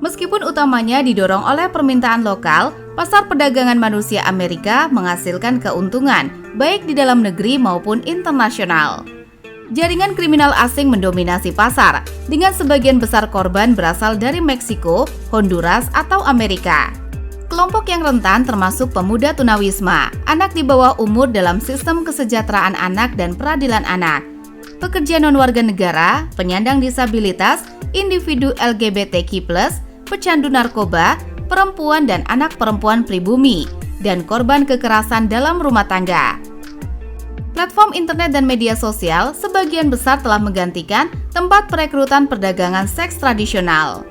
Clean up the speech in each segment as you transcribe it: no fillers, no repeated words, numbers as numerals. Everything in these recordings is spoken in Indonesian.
Meskipun utamanya didorong oleh permintaan lokal, pasar perdagangan manusia Amerika menghasilkan keuntungan, baik di dalam negeri maupun internasional. Jaringan kriminal asing mendominasi pasar, dengan sebagian besar korban berasal dari Meksiko, Honduras, atau Amerika. Kelompok yang rentan termasuk pemuda tunawisma, anak di bawah umur dalam sistem kesejahteraan anak dan peradilan anak, pekerja non-warga negara, penyandang disabilitas, individu LGBTQ+, pecandu narkoba, perempuan dan anak perempuan pribumi, dan korban kekerasan dalam rumah tangga. Platform internet dan media sosial sebagian besar telah menggantikan tempat perekrutan perdagangan seks tradisional.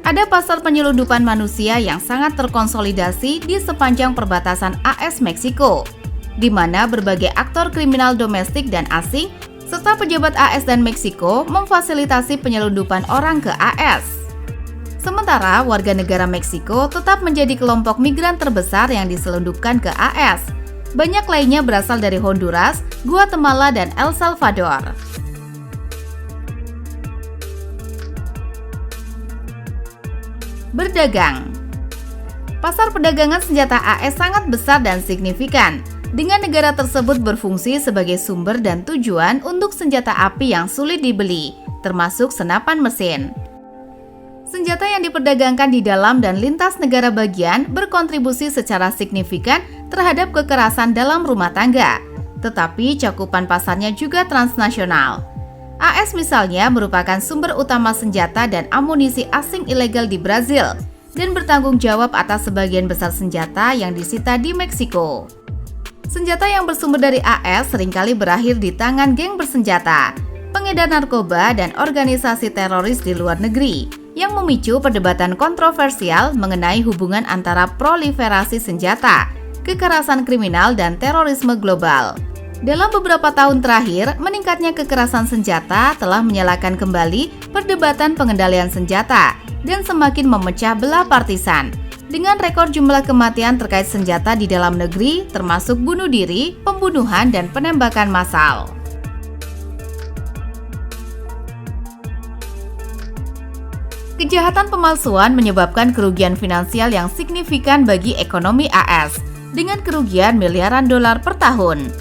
Ada pasar penyelundupan manusia yang sangat terkonsolidasi di sepanjang perbatasan AS-Meksiko, di mana berbagai aktor kriminal domestik dan asing serta pejabat AS dan Meksiko memfasilitasi penyelundupan orang ke AS. Sementara warga negara Meksiko tetap menjadi kelompok migran terbesar yang diselundupkan ke AS. Banyak lainnya berasal dari Honduras, Guatemala, dan El Salvador. Berdagang. Pasar perdagangan senjata AS sangat besar dan signifikan, dengan negara tersebut berfungsi sebagai sumber dan tujuan untuk senjata api yang sulit dibeli, termasuk senapan mesin. Senjata yang diperdagangkan di dalam dan lintas negara bagian berkontribusi secara signifikan terhadap kekerasan dalam rumah tangga, tetapi cakupan pasarnya juga transnasional. AS misalnya merupakan sumber utama senjata dan amunisi asing ilegal di Brazil dan bertanggung jawab atas sebagian besar senjata yang disita di Meksiko. Senjata yang bersumber dari AS seringkali berakhir di tangan geng bersenjata, pengedar narkoba, dan organisasi teroris di luar negeri, yang memicu perdebatan kontroversial mengenai hubungan antara proliferasi senjata, kekerasan kriminal, dan terorisme global. Dalam beberapa tahun terakhir, meningkatnya kekerasan senjata telah menyalakan kembali perdebatan pengendalian senjata dan semakin memecah belah partisan, dengan rekor jumlah kematian terkait senjata di dalam negeri termasuk bunuh diri, pembunuhan, dan penembakan massal. Kejahatan pemalsuan menyebabkan kerugian finansial yang signifikan bagi ekonomi AS, dengan kerugian miliaran dolar per tahun.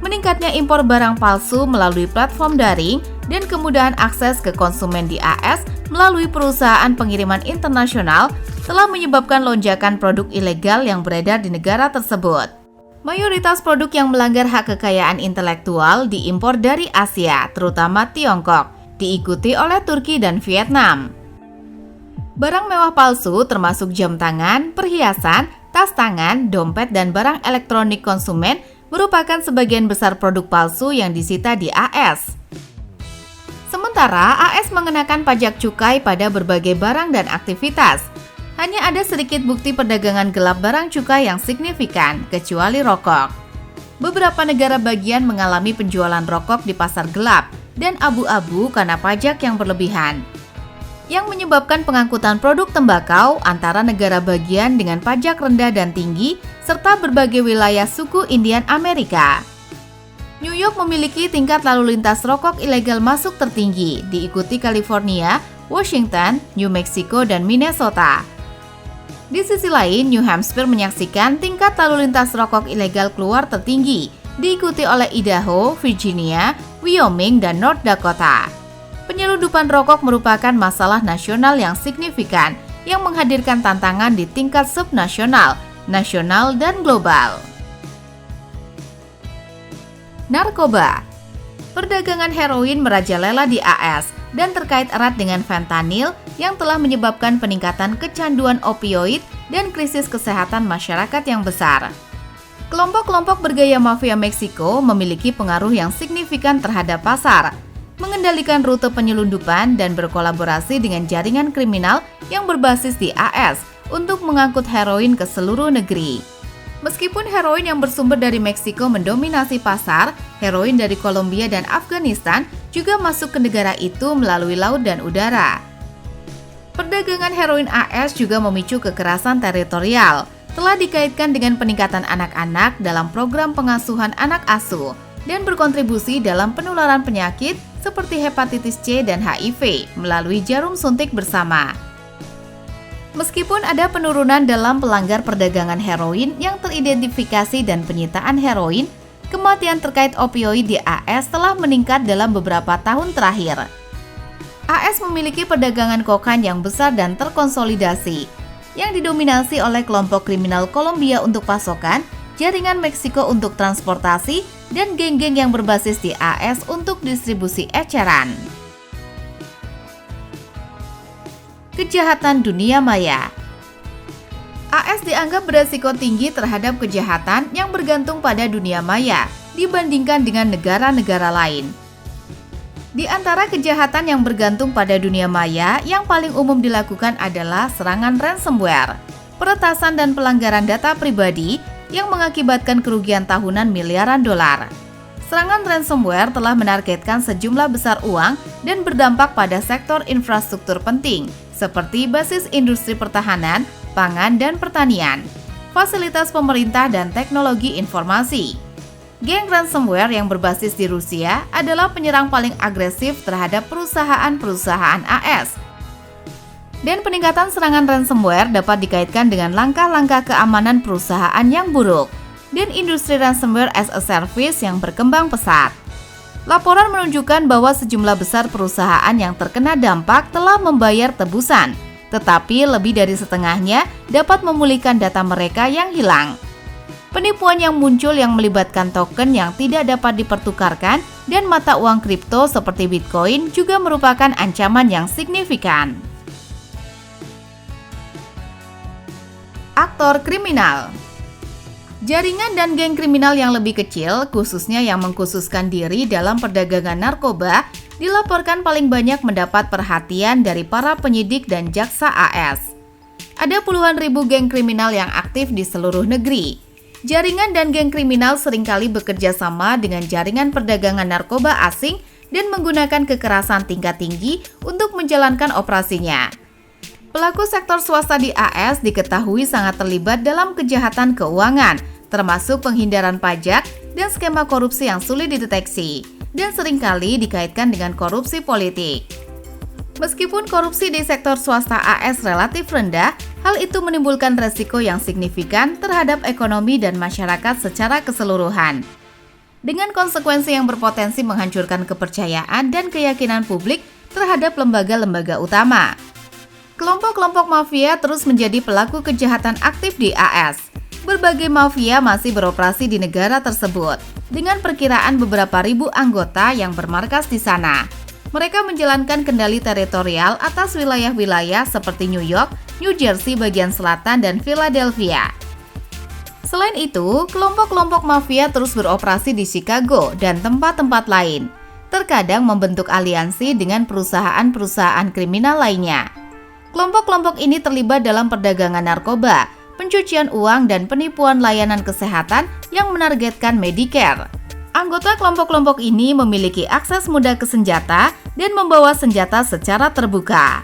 Meningkatnya impor barang palsu melalui platform daring dan kemudahan akses ke konsumen di AS melalui perusahaan pengiriman internasional telah menyebabkan lonjakan produk ilegal yang beredar di negara tersebut. Mayoritas produk yang melanggar hak kekayaan intelektual diimpor dari Asia, terutama Tiongkok, diikuti oleh Turki dan Vietnam. Barang mewah palsu termasuk jam tangan, perhiasan, tas tangan, dompet, dan barang elektronik konsumen merupakan sebagian besar produk palsu yang disita di AS. Sementara AS mengenakan pajak cukai pada berbagai barang dan aktivitas. Hanya ada sedikit bukti perdagangan gelap barang cukai yang signifikan, kecuali rokok. Beberapa negara bagian mengalami penjualan rokok di pasar gelap dan abu-abu karena pajak yang berlebihan, yang menyebabkan pengangkutan produk tembakau antara negara bagian dengan pajak rendah dan tinggi, serta berbagai wilayah suku Indian Amerika. New York memiliki tingkat lalu lintas rokok ilegal masuk tertinggi, diikuti California, Washington, New Mexico, dan Minnesota. Di sisi lain, New Hampshire menyaksikan tingkat lalu lintas rokok ilegal keluar tertinggi, diikuti oleh Idaho, Virginia, Wyoming, dan North Dakota. Penyelundupan rokok merupakan masalah nasional yang signifikan yang menghadirkan tantangan di tingkat subnasional, nasional, dan global. Narkoba. Perdagangan heroin merajalela di AS dan terkait erat dengan fentanyl yang telah menyebabkan peningkatan kecanduan opioid dan krisis kesehatan masyarakat yang besar. Kelompok-kelompok bergaya mafia Meksiko memiliki pengaruh yang signifikan terhadap pasar, mengendalikan rute penyelundupan, dan berkolaborasi dengan jaringan kriminal yang berbasis di AS untuk mengangkut heroin ke seluruh negeri. Meskipun heroin yang bersumber dari Meksiko mendominasi pasar, heroin dari Kolombia dan Afghanistan juga masuk ke negara itu melalui laut dan udara. Perdagangan heroin AS juga memicu kekerasan teritorial, telah dikaitkan dengan peningkatan anak-anak dalam program pengasuhan anak asuh, dan berkontribusi dalam penularan penyakit seperti hepatitis C dan HIV melalui jarum suntik bersama. Meskipun ada penurunan dalam pelanggar perdagangan heroin yang teridentifikasi dan penyitaan heroin, kematian terkait opioid di AS telah meningkat dalam beberapa tahun terakhir. AS memiliki perdagangan kokain yang besar dan terkonsolidasi, yang didominasi oleh kelompok kriminal Kolombia untuk pasokan, jaringan Meksiko untuk transportasi, dan geng-geng yang berbasis di AS untuk distribusi eceran. Kejahatan dunia maya. AS dianggap beresiko tinggi terhadap kejahatan yang bergantung pada dunia maya dibandingkan dengan negara-negara lain. Di antara kejahatan yang bergantung pada dunia maya yang paling umum dilakukan adalah serangan ransomware, peretasan dan pelanggaran data pribadi yang mengakibatkan kerugian tahunan miliaran dolar. Serangan ransomware telah menargetkan sejumlah besar uang dan berdampak pada sektor infrastruktur penting seperti basis industri pertahanan, pangan dan pertanian, fasilitas pemerintah dan teknologi informasi. Geng ransomware yang berbasis di Rusia adalah penyerang paling agresif terhadap perusahaan-perusahaan AS. Dan peningkatan serangan ransomware dapat dikaitkan dengan langkah-langkah keamanan perusahaan yang buruk dan industri ransomware as a service yang berkembang pesat. Laporan menunjukkan bahwa sejumlah besar perusahaan yang terkena dampak telah membayar tebusan, tetapi lebih dari setengahnya dapat memulihkan data mereka yang hilang. Penipuan yang muncul yang melibatkan token yang tidak dapat dipertukarkan dan mata uang kripto seperti Bitcoin juga merupakan ancaman yang signifikan. Aktor kriminal. Jaringan dan geng kriminal yang lebih kecil, khususnya yang mengkhususkan diri dalam perdagangan narkoba, dilaporkan paling banyak mendapat perhatian dari para penyidik dan jaksa AS. Ada puluhan ribu geng kriminal yang aktif di seluruh negeri. Jaringan dan geng kriminal seringkali bekerja sama dengan jaringan perdagangan narkoba asing dan menggunakan kekerasan tingkat tinggi untuk menjalankan operasinya. Pelaku sektor swasta di AS diketahui sangat terlibat dalam kejahatan keuangan, termasuk penghindaran pajak dan skema korupsi yang sulit dideteksi, dan seringkali dikaitkan dengan korupsi politik. Meskipun korupsi di sektor swasta AS relatif rendah, hal itu menimbulkan resiko yang signifikan terhadap ekonomi dan masyarakat secara keseluruhan. Dengan konsekuensi yang berpotensi menghancurkan kepercayaan dan keyakinan publik terhadap lembaga-lembaga utama. Kelompok-kelompok mafia terus menjadi pelaku kejahatan aktif di AS. Berbagai mafia masih beroperasi di negara tersebut, dengan perkiraan beberapa ribu anggota yang bermarkas di sana. Mereka menjalankan kendali teritorial atas wilayah-wilayah seperti New York, New Jersey bagian selatan, dan Philadelphia. Selain itu, kelompok-kelompok mafia terus beroperasi di Chicago dan tempat-tempat lain, terkadang membentuk aliansi dengan perusahaan-perusahaan kriminal lainnya. Kelompok-kelompok ini terlibat dalam perdagangan narkoba, pencucian uang, dan penipuan layanan kesehatan yang menargetkan Medicare. Anggota kelompok-kelompok ini memiliki akses mudah ke senjata dan membawa senjata secara terbuka.